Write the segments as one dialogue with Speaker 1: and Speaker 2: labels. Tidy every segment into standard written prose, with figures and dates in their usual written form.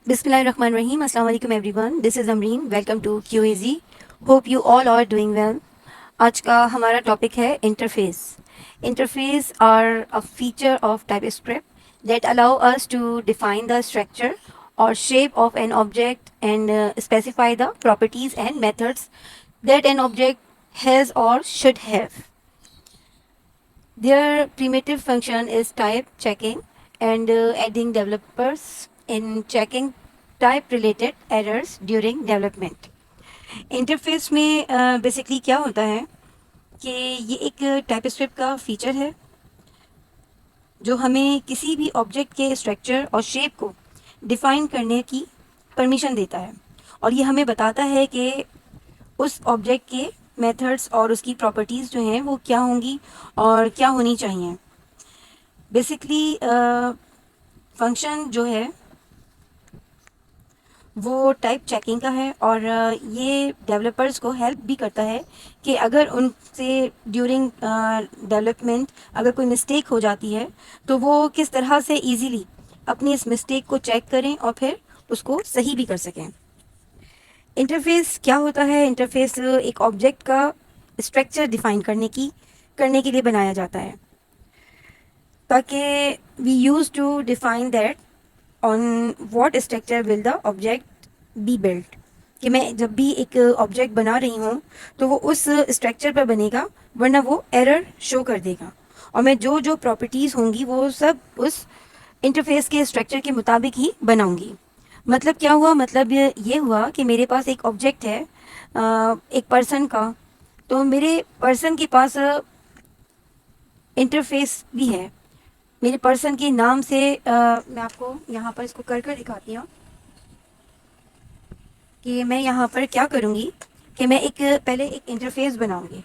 Speaker 1: Bismillahirrahmanirrahim. Assalamu alaikum everyone. This is Amreen. Welcome to QAZ. Hope you all are doing well. आज का हमारा topic है interface. Interface are a feature of TypeScript that allow us to define the structure or shape of an object and specify the properties and methods that an object has or should have. Their primitive function is type checking and aiding developers in checking type related errors during development. Interface में basically क्या होता है कि ये एक TypeScript का feature है जो हमें किसी भी ऑब्जेक्ट के स्ट्रक्चर और शेप को डिफाइन करने की परमिशन देता है और ये हमें बताता है कि उस ऑब्जेक्ट के मेथड्स और उसकी प्रॉपर्टीज़ जो हैं वो क्या होंगी और क्या होनी चाहिए. बेसिकली फंक्शन जो है वो टाइप चेकिंग का है और ये डेवलपर्स को हेल्प भी करता है कि अगर उनसे ड्यूरिंग डेवलपमेंट अगर कोई मिस्टेक हो जाती है तो वो किस तरह से इजीली अपनी इस मिस्टेक को चेक करें और फिर उसको सही भी कर सकें. इंटरफेस क्या होता है? इंटरफेस एक ऑब्जेक्ट का स्ट्रक्चर डिफाइन करने के लिए बनाया जाता है ताकि we use to define that on what structure will the object be built. कि मैं जब भी एक ऑब्जेक्ट बना रही हूँ तो वो उस स्ट्रक्चर पर बनेगा, वरना वो एरर शो कर देगा और मैं जो जो प्रॉपर्टीज़ होंगी वो सब उस इंटरफेस के स्ट्रक्चर के मुताबिक ही बनाऊंगी. मतलब क्या हुआ? मतलब ये हुआ कि मेरे पास एक ऑब्जेक्ट है एक पर्सन का, तो मेरे पर्सन के पास इंटरफेस भी है. मेरे पर्सन के नाम से मैं आपको यहाँ पर इसको कर दिखाती हूँ कि मैं यहाँ पर क्या करूँगी कि मैं पहले एक इंटरफेस बनाऊँगी.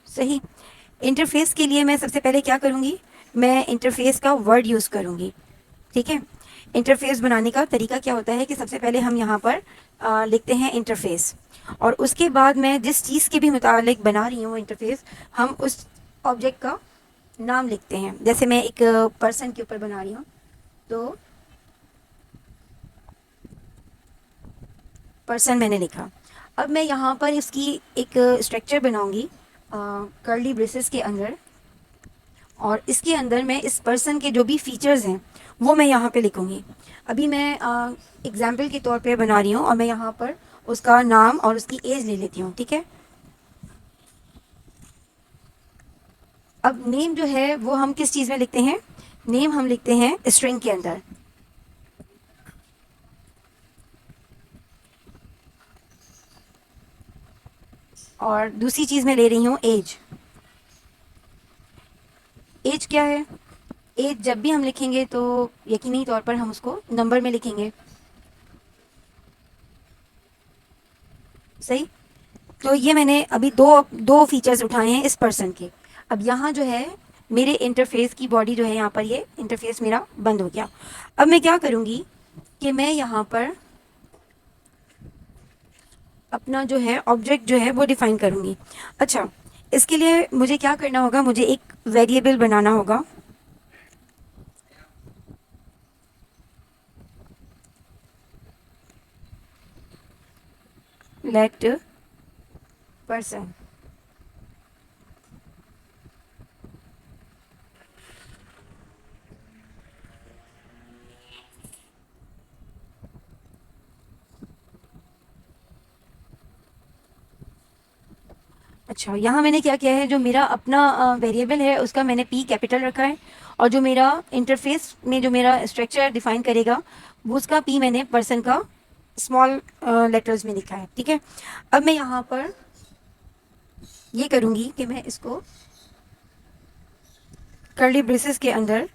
Speaker 1: सही. इंटरफेस के लिए मैं सबसे पहले क्या करूँगी? मैं इंटरफेस का वर्ड यूज़ करूँगी. ठीक है. इंटरफेस बनाने का तरीका क्या होता है कि सबसे पहले हम यहाँ पर लिखते हैं इंटरफेस और उसके बाद मैं जिस चीज़ के भी मुतालिक बना रही हूँ इंटरफेस, हम उस ऑब्जेक्ट का नाम लिखते हैं. जैसे मैं एक पर्सन के ऊपर बना रही हूँ तो पर्सन मैंने लिखा. अब मैं यहाँ पर इसकी एक स्ट्रक्चर बनाऊँगी कर्ली ब्रेसेस के अंदर और इसके अंदर मैं इस पर्सन के जो भी फीचर्स हैं वो मैं यहाँ पे लिखूँगी. अभी मैं एग्जाम्पल के तौर पे बना रही हूँ और मैं यहाँ पर उसका नाम और उसकी एज ले लेती हूँ. ठीक है. अब नेम जो है वो हम किस चीज़ में लिखते हैं? नेम हम लिखते हैं स्ट्रिंग के अंदर. और दूसरी चीज़ मैं ले रही हूँ एज. एज क्या है? एज जब भी हम लिखेंगे तो यकीनी तौर पर हम उसको नंबर में लिखेंगे. सही. तो ये मैंने अभी दो फीचर्स उठाए हैं इस पर्सन के. अब यहाँ जो है मेरे इंटरफेस की बॉडी जो है यहाँ पर ये इंटरफेस मेरा बंद हो गया. अब मैं क्या करूँगी कि मैं यहाँ पर अपना जो है ऑब्जेक्ट जो है वो डिफाइन करूँगी. अच्छा, इसके लिए मुझे क्या करना होगा? मुझे एक वेरिएबल बनाना होगा. Let person. अच्छा, यहाँ मैंने क्या किया है, जो मेरा अपना वेरिएबल है उसका मैंने पी कैपिटल रखा है और जो मेरा इंटरफेस में जो मेरा स्ट्रक्चर डिफाइन करेगा वो उसका पी मैंने पर्सन का स्मॉल लेटर्स में लिखा है. ठीक है. अब मैं यहाँ पर ये करूँगी कि मैं इसको कर्ली ब्रेसेस के अंदर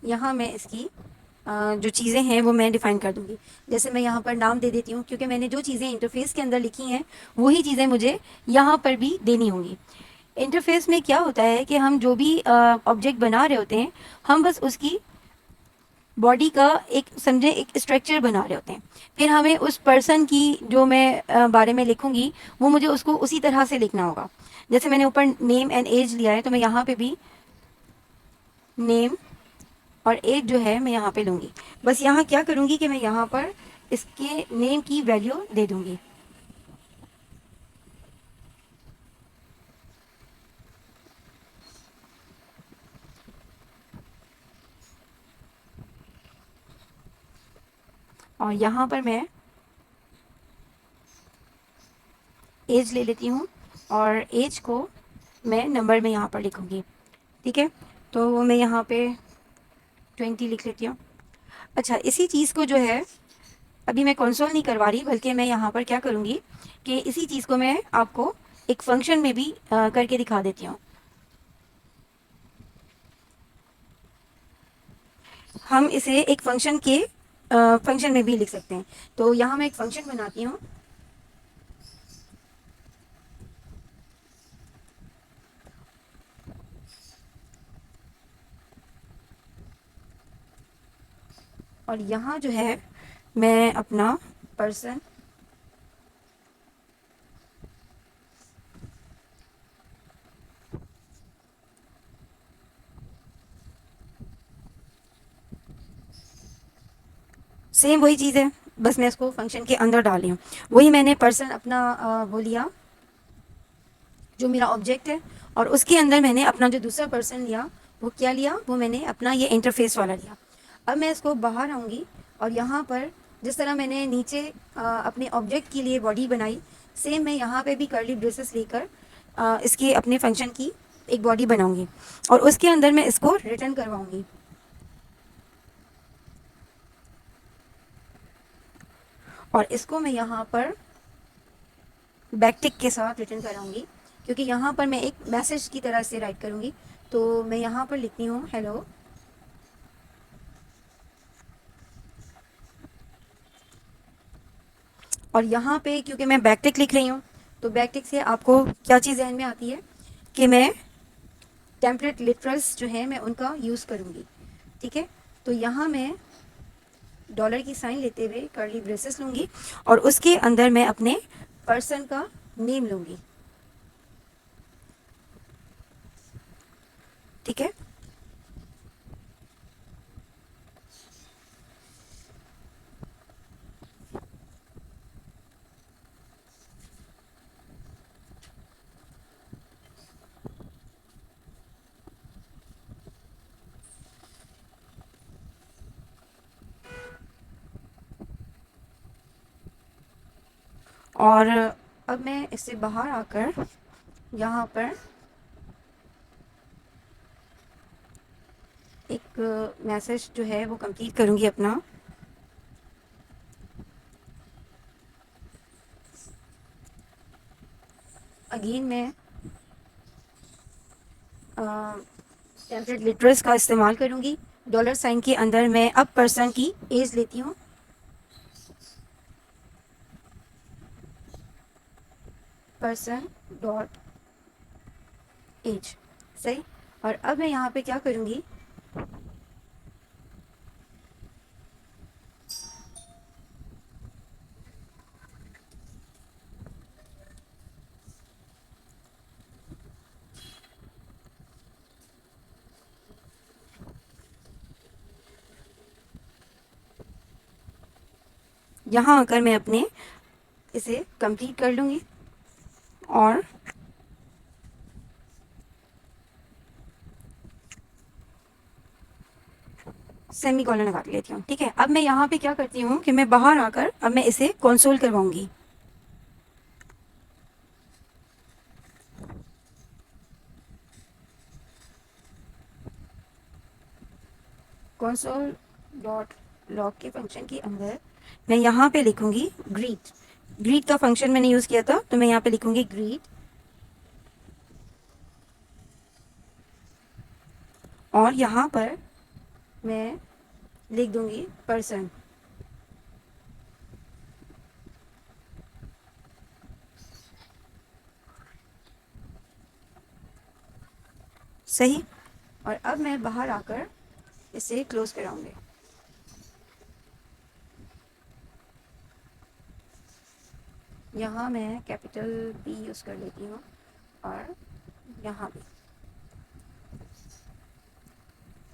Speaker 1: यहाँ मैं इसकी जो चीज़ें हैं वो मैं डिफ़ाइन कर दूँगी. जैसे मैं यहाँ पर नाम दे देती हूँ क्योंकि मैंने जो चीज़ें इंटरफेस के अंदर लिखी हैं वही चीज़ें मुझे यहाँ पर भी देनी होंगी. इंटरफेस में क्या होता है कि हम जो भी ऑब्जेक्ट बना रहे होते हैं हम बस उसकी बॉडी का एक समझे एक स्ट्रक्चर बना रहे होते हैं। फिर हमें उस पर्सन की जो मैं बारे में लिखूंगी वो मुझे उसको उसी तरह से लिखना होगा। जैसे मैंने ऊपर नेम एंड एज लिया है तो मैं यहाँ पे भी नेम और एज जो है मैं यहाँ पे लूँगी। बस यहाँ क्या करूँगी कि मैं यहाँ पर इसके नेम की वैल्यू दे दूँगी। और यहाँ पर मैं एज ले लेती हूँ और एज को मैं नंबर में यहाँ पर लिखूँगी। ठीक है, तो मैं यहाँ पे 20 लिख लेती हूँ। अच्छा, इसी चीज़ को जो है अभी मैं कंसोल नहीं करवा रही, बल्कि मैं यहाँ पर क्या करूँगी कि इसी चीज़ को मैं आपको एक फंक्शन में भी करके दिखा देती हूँ। हम इसे एक फंक्शन के फंक्शन में भी लिख सकते हैं। तो यहाँ मैं एक फंक्शन बनाती हूँ। और यहाँ जो है मैं अपना पर्सन सेम वही चीज़ है, बस मैं इसको फंक्शन के अंदर डाल रही हूँ। वही मैंने पर्सन अपना वो लिया जो मेरा ऑब्जेक्ट है, और उसके अंदर मैंने अपना जो दूसरा पर्सन लिया वो क्या लिया, वो मैंने अपना ये इंटरफेस वाला लिया। अब मैं इसको बाहर आऊँगी और यहाँ पर जिस तरह मैंने नीचे अपने ऑब्जेक्ट के लिए बॉडी बनाई, सेम मैं यहाँ पे भी कर्ली ब्रेसेस लेकर इसके अपने फंक्शन की एक बॉडी बनाऊँगी और उसके अंदर मैं इसको रिटर्न करवाऊँगी। और इसको मैं यहाँ पर बैकटिक के साथ रिटर्न कराऊंगी, क्योंकि यहाँ पर मैं एक मैसेज की तरह से राइट करूँगी। तो मैं यहाँ पर लिखती हूँ हेलो, और यहाँ पे क्योंकि मैं बैकटिक लिख रही हूँ तो बैकटिक से आपको क्या चीज़ ध्यान में आती है कि मैं टेम्पलेट लिटरल्स जो है मैं उनका यूज़ करूँगी। ठीक है, तो यहाँ मैं डॉलर की साइन लेते हुए कर्ली ब्रेसेस लूँगी और उसके अंदर मैं अपने पर्सन का नेम लूँगी। ठीक है, और अब मैं इससे बाहर आकर यहाँ पर एक मैसेज जो है वो कंप्लीट करूँगी अपना। अगेन मैं टेम्पलेट लिटरल्स का इस्तेमाल करूँगी। डॉलर साइन के अंदर मैं अब पर्सन की एज लेती हूँ, पर्सन डॉट एज। सही, और अब मैं यहाँ पे क्या करूँगी, यहाँ आकर मैं अपने इसे कंप्लीट कर लूँगी और सेमी कॉलन लगा लेती हूँ। ठीक है, अब मैं यहाँ पे क्या करती हूँ कि मैं बाहर आकर अब मैं इसे कंसोल करवाऊँगी। कंसोल डॉट लॉग के फंक्शन के अंदर मैं यहाँ पे लिखूँगी ग्रीट। ग्रीट का फंक्शन मैंने यूज़ किया था तो मैं यहाँ पे लिखूँगी ग्रीट, और यहाँ पर मैं लिख दूँगी पर्सन। सही, और अब मैं बाहर आकर इसे क्लोज कराऊंगी। यहाँ मैं कैपिटल पी यूज़ कर लेती हूँ और यहाँ भी।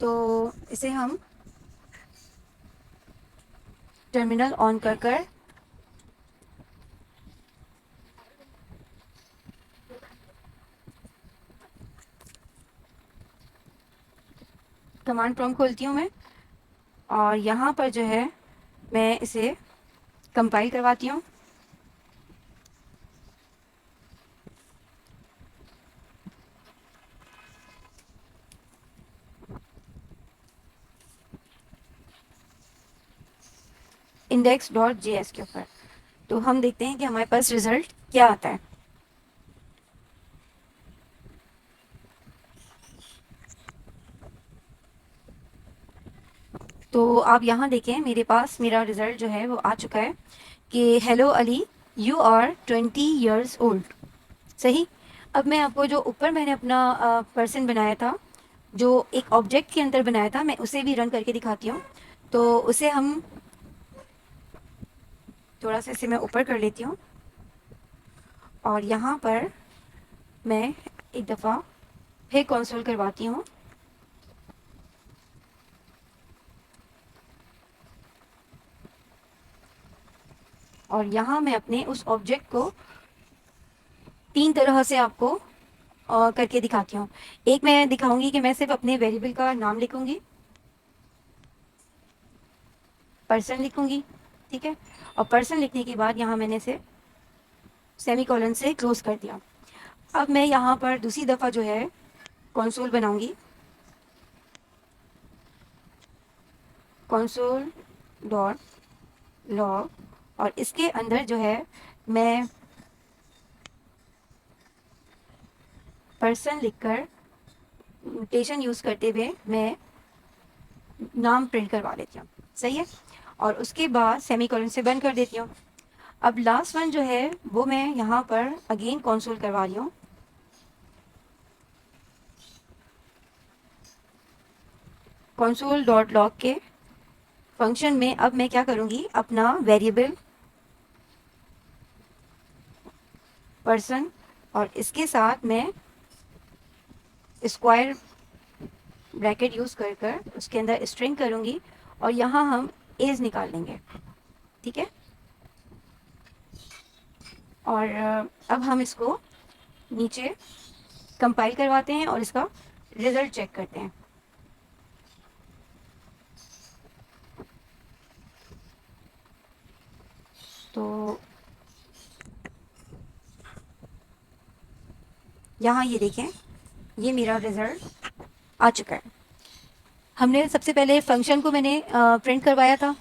Speaker 1: तो इसे हम टर्मिनल ऑन कर कर कमांड प्रॉम्प्ट खोलती हूँ मैं, और यहाँ पर जो है मैं इसे कंपाइल करवाती हूँ। index.js के ऊपर तो हम देखते हैं कि हमारे पास रिजल्ट क्या आता है। तो आप यहाँ देखें, मेरे पास मेरा रिजल्ट जो है वो आ चुका है कि hello Ali, you are 20 years old। सही। अब मैं आपको जो ऊपर मैंने अपना पर्सन बनाया था, जो एक ऑब्जेक्ट के अंदर बनाया था, मैं उसे भी रन करके दिखाती हूँ। तो उसे हम थोड़ा सा इसे मैं ऊपर कर लेती हूँ, और यहाँ पर मैं एक दफ़ा फिर कंसोल करवाती हूँ। और यहाँ मैं अपने उस ऑब्जेक्ट को 3 तरह से आपको करके दिखाती हूँ। एक मैं दिखाऊंगी कि मैं सिर्फ अपने वेरिएबल का नाम लिखूंगी, पर्सन लिखूंगी, ठीक है। और पर्सन लिखने के बाद यहाँ मैंने इसे सेमीकोलन से क्लोज कर दिया। अब मैं यहाँ पर दूसरी दफ़ा जो है कंसोल बनाऊंगी, कंसोल डॉट लॉग, और इसके अंदर जो है मैं पर्सन लिखकर नोटेशन यूज़ करते हुए मैं नाम प्रिंट करवा लेती हूँ। सही है। और उसके बाद सेमीकोलन से बंद कर देती हूँ। अब लास्ट वन जो है वो मैं यहाँ पर अगेन कंसोल करवा रही हूँ। कंसोल डॉट लॉग के फंक्शन में अब मैं क्या करूँगी, अपना वेरिएबल पर्सन और इसके साथ मैं स्क्वायर ब्रैकेट यूज़ कर कर उसके अंदर स्ट्रिंग करूँगी, और यहाँ हम एज निकाल लेंगे, ठीक है। और अब हम इसको नीचे कंपाइल करवाते हैं और इसका रिजल्ट चेक करते हैं। तो यहाँ ये देखें, ये मेरा रिजल्ट आ चुका है। हमने सबसे पहले फंक्शन को मैंने प्रिंट करवाया था,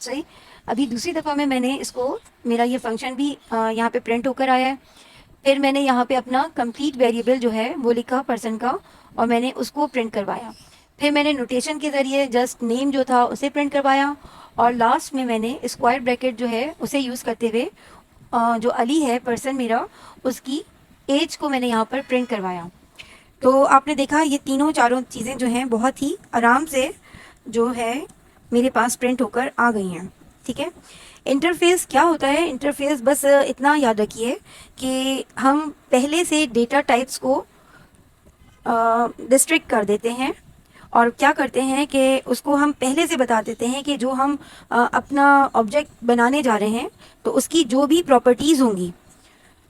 Speaker 1: सही। अभी दूसरी दफ़ा में मैंने इसको, मेरा ये फंक्शन भी यहाँ पे प्रिंट होकर आया है। फिर मैंने यहाँ पे अपना कंप्लीट वेरिएबल जो है वो लिखा पर्सन का, और मैंने उसको प्रिंट करवाया। फिर मैंने नोटेशन के ज़रिए जस्ट नेम जो था उसे प्रिंट करवाया, और लास्ट में मैंने स्क्वायर ब्रैकेट जो है उसे यूज़ करते हुए जो अली है पर्सन मेरा, उसकी एज को मैंने यहाँ पर प्रिंट करवाया। तो आपने देखा ये तीनों चारों चीज़ें जो हैं बहुत ही आराम से जो है मेरे पास प्रिंट होकर आ गई हैं, ठीक है। इंटरफेस क्या होता है, इंटरफेस बस इतना याद रखिए कि हम पहले से डेटा टाइप्स को रिस्ट्रिक्ट कर देते हैं, और क्या करते हैं कि उसको हम पहले से बता देते हैं कि जो हम अपना ऑब्जेक्ट बनाने जा रहे हैं तो उसकी जो भी प्रॉपर्टीज़ होंगी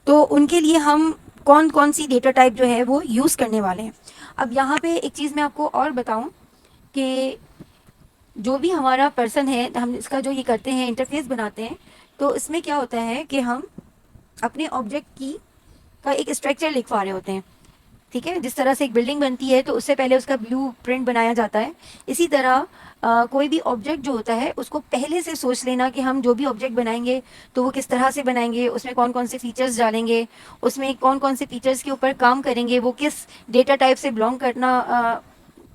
Speaker 1: तो उनके लिए हम कौन कौन सी डेटा टाइप जो है वो यूज़ करने वाले हैं। अब यहाँ पे एक चीज़ मैं आपको और बताऊँ कि जो भी हमारा पर्सन है, हम इसका जो ये करते हैं इंटरफेस बनाते हैं, तो इसमें क्या होता है कि हम अपने ऑब्जेक्ट की का एक स्ट्रक्चर लिखवा रहे होते हैं, ठीक है। जिस तरह से एक बिल्डिंग बनती है तो उससे पहले उसका ब्लू प्रिंट बनाया जाता है, इसी तरह कोई भी ऑब्जेक्ट जो होता है उसको पहले से सोच लेना कि हम जो भी ऑब्जेक्ट बनाएंगे तो वो किस तरह से बनाएंगे, उसमें कौन कौन से फीचर्स डालेंगे, उसमें कौन कौन से फीचर्स के ऊपर काम करेंगे, वो किस डेटा टाइप से बिलोंग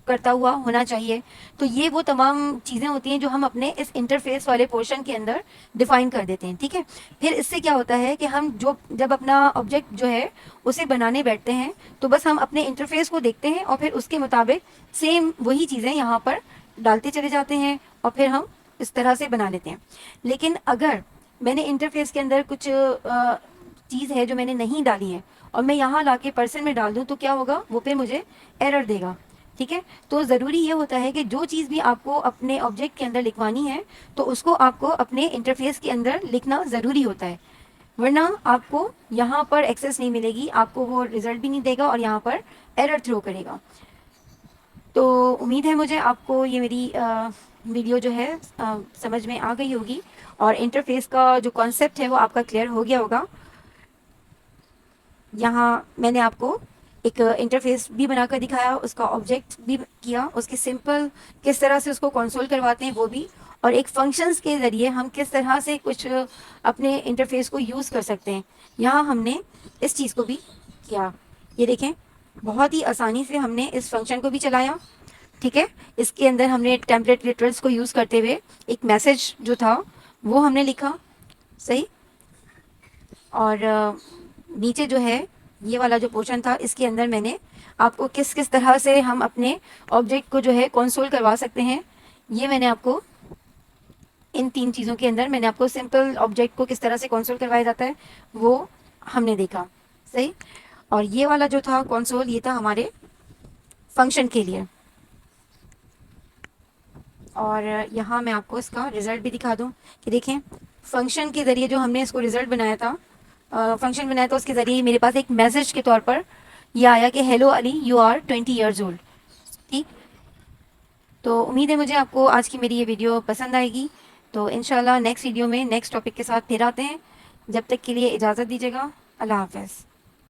Speaker 1: करता हुआ होना चाहिए। तो ये वो तमाम चीज़ें होती हैं जो हम अपने इस इंटरफेस वाले पोर्शन के अंदर डिफाइन कर देते हैं, ठीक है। फिर इससे क्या होता है कि हम जब अपना ऑब्जेक्ट जो है उसे बनाने बैठते हैं तो बस हम अपने इंटरफेस को देखते हैं और फिर उसके मुताबिक सेम वही चीज़ें यहाँ पर डालते चले जाते हैं और फिर हम इस तरह से बना लेते हैं। लेकिन अगर मैंने इंटरफेस के अंदर कुछ चीज़ है जो मैंने नहीं डाली है और मैं यहाँ ला के पर्सन में डाल दूँ तो क्या होगा, वो पे मुझे एरर देगा। ठीक है, तो ज़रूरी ये होता है कि जो चीज़ भी आपको अपने ऑब्जेक्ट के अंदर लिखवानी है तो उसको आपको अपने इंटरफेस के अंदर लिखना ज़रूरी होता है, वरना आपको यहाँ पर एक्सेस नहीं मिलेगी, आपको वो रिज़ल्ट भी नहीं देगा और यहाँ पर एरर थ्रो करेगा। तो उम्मीद है मुझे आपको ये मेरी वीडियो जो है समझ में आ गई होगी और इंटरफेस का जो कॉन्सेप्ट है वो आपका क्लियर हो गया होगा। यहाँ मैंने आपको एक इंटरफेस भी बनाकर दिखाया, उसका ऑब्जेक्ट भी किया, उसके सिंपल किस तरह से उसको कंसोल करवाते हैं वो भी, और एक फंक्शंस के ज़रिए हम किस तरह से कुछ अपने इंटरफेस को यूज़ कर सकते हैं, यहाँ हमने इस चीज़ को भी किया। ये देखें, बहुत ही आसानी से हमने इस फंक्शन को भी चलाया। ठीक है, इसके अंदर हमने टेम्पलेट लिटरल्स को यूज़ करते हुए एक मैसेज जो था वो हमने लिखा, सही। और नीचे जो है ये वाला जो पोर्शन था, इसके अंदर मैंने आपको किस किस तरह से हम अपने ऑब्जेक्ट को जो है कंसोल करवा सकते हैं, ये मैंने आपको इन 3 चीज़ों के अंदर मैंने आपको सिंपल ऑब्जेक्ट को किस तरह से कंसोल करवाया जाता है वो हमने देखा, सही। और ये वाला जो था कंसोल, ये था हमारे फंक्शन के लिए। और यहाँ मैं आपको इसका रिज़ल्ट भी दिखा दूँ कि देखें, फंक्शन के ज़रिए जो हमने इसको रिज़ल्ट बनाया था, फंक्शन बनाया था, उसके ज़रिए मेरे पास एक मैसेज के तौर पर ये आया कि hello Ali, you are 20 old ओल्ड। ठीक, तो उम्मीद है मुझे आपको आज की मेरी ये वीडियो पसंद आएगी। तो इंशाल्लाह नेक्स्ट वीडियो में नेक्स्ट टॉपिक के साथ फिर आते हैं। जब तक के लिए इजाज़त दीजिएगा। अल्लाह हाफ़िज़।